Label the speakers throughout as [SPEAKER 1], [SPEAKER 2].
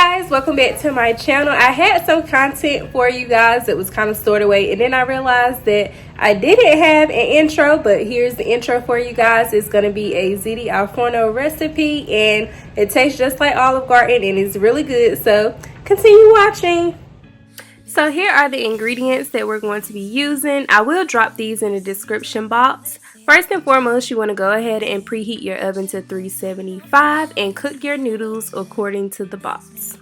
[SPEAKER 1] guys, welcome back to my channel. I had some content for you guys that was kind of stored away, and then I realized that I didn't have an intro, but here's the intro for you guys. It's going to be a Ziti Al Forno recipe, and it tastes just like Olive Garden and it's really good, so continue watching. So here are the ingredients that we're going to be using. I will drop these in the description box. First and foremost, you want to go ahead and preheat your oven to 375 and cook your noodles according to the box.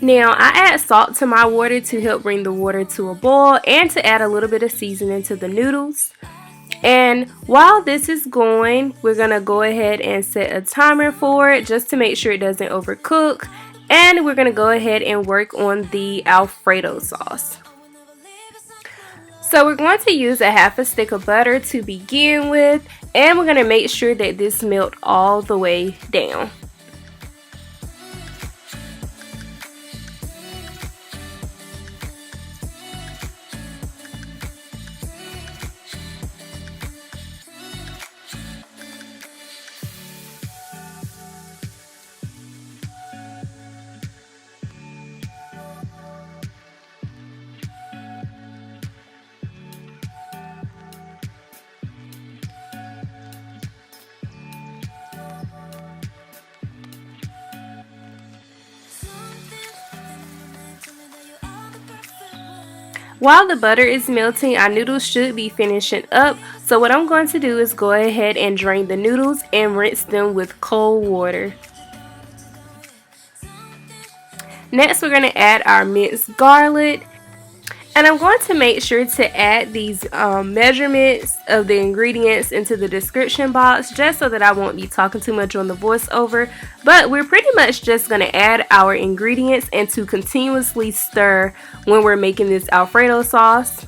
[SPEAKER 1] Now, I add salt to my water to help bring the water to a boil and to add a little bit of seasoning to the noodles. And while this is going, we're going to go ahead and set a timer for it just to make sure it doesn't overcook. And we're going to go ahead and work on the Alfredo sauce. So we're going to use a half a stick of butter to begin with, and we're going to make sure that this melts all the way down. While the butter is melting, our noodles should be finishing up. So what I'm going to do is go ahead and drain the noodles and rinse them with cold water. Next, we're going to add our minced garlic. And I'm going to make sure to add these measurements of the ingredients into the description box just so that I won't be talking too much on the voiceover. But we're pretty much just going to add our ingredients and to continuously stir when we're making this Alfredo sauce.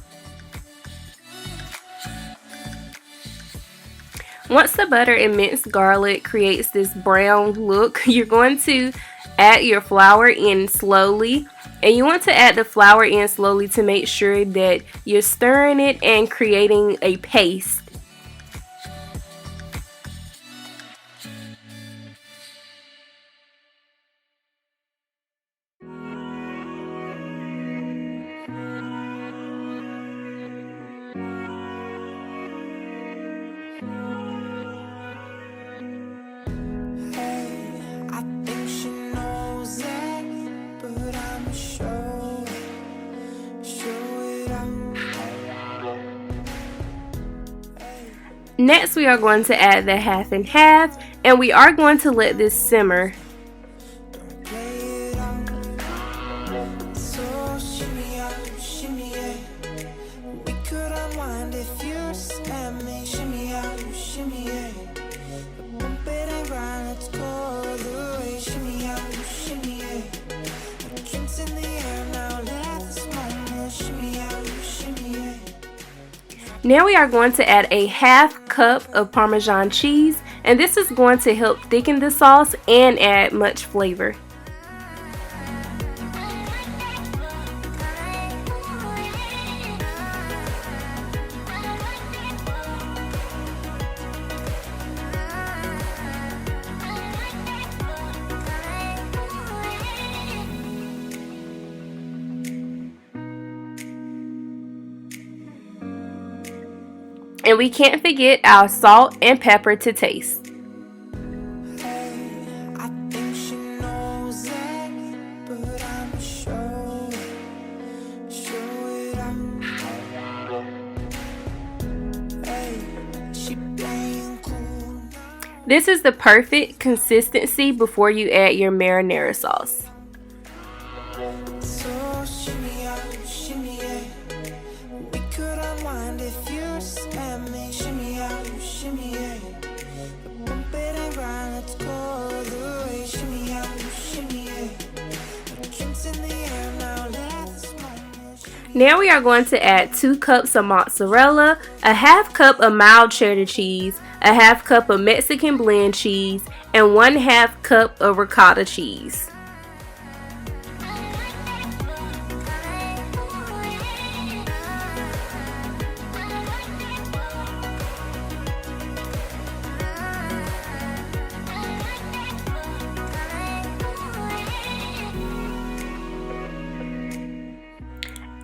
[SPEAKER 1] Once the butter and minced garlic creates this brown look, you're going to add your flour in slowly. And you want to add the flour in slowly to make sure that you're stirring it and creating a paste. Next, we are going to add the half and half, and we are going to let this simmer. Now we are going to add a half cup of Parmesan cheese, and this is going to help thicken the sauce and add much flavor. And we can't forget our salt and pepper to taste. This is the perfect consistency before you add your marinara sauce. Now we are going to add 2 cups of mozzarella, a half cup of mild cheddar cheese, a half cup of Mexican blend cheese, and 1/2 cup of ricotta cheese.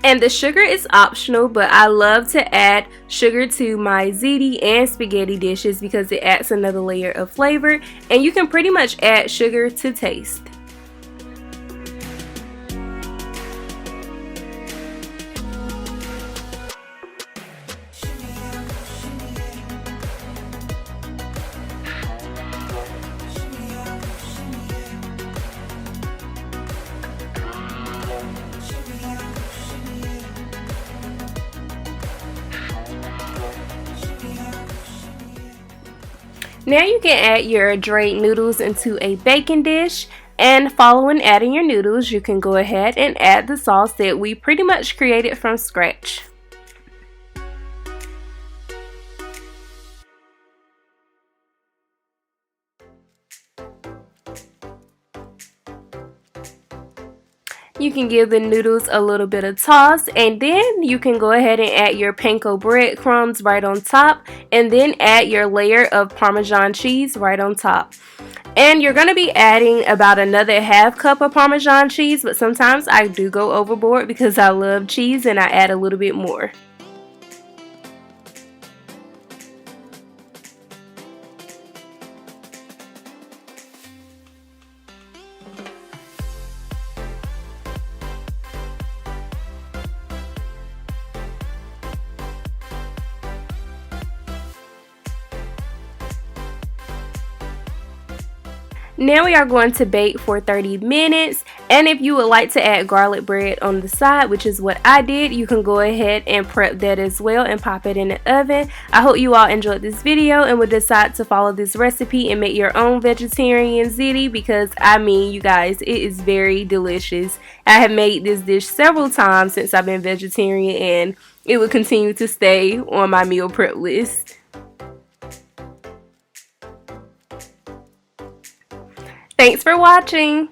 [SPEAKER 1] And the sugar is optional, but I love to add sugar to my ziti and spaghetti dishes because it adds another layer of flavor, and you can pretty much add sugar to taste. Now you can add your drained noodles into a baking dish, and following adding your noodles, you can go ahead and add the sauce that we pretty much created from scratch. You can give the noodles a little bit of toss, and then you can go ahead and add your Panko breadcrumbs right on top, and then add your layer of Parmesan cheese right on top. And you're going to be adding about another half cup of Parmesan cheese, but sometimes I do go overboard because I love cheese and I add a little bit more. Now we are going to bake for 30 minutes, and if you would like to add garlic bread on the side, which is what I did, you can go ahead and prep that as well and pop it in the oven. I hope you all enjoyed this video and would decide to follow this recipe and make your own vegetarian ziti, because I mean, you guys, it is very delicious. I have made this dish several times since I've been vegetarian, and it will continue to stay on my meal prep list. Thanks for watching.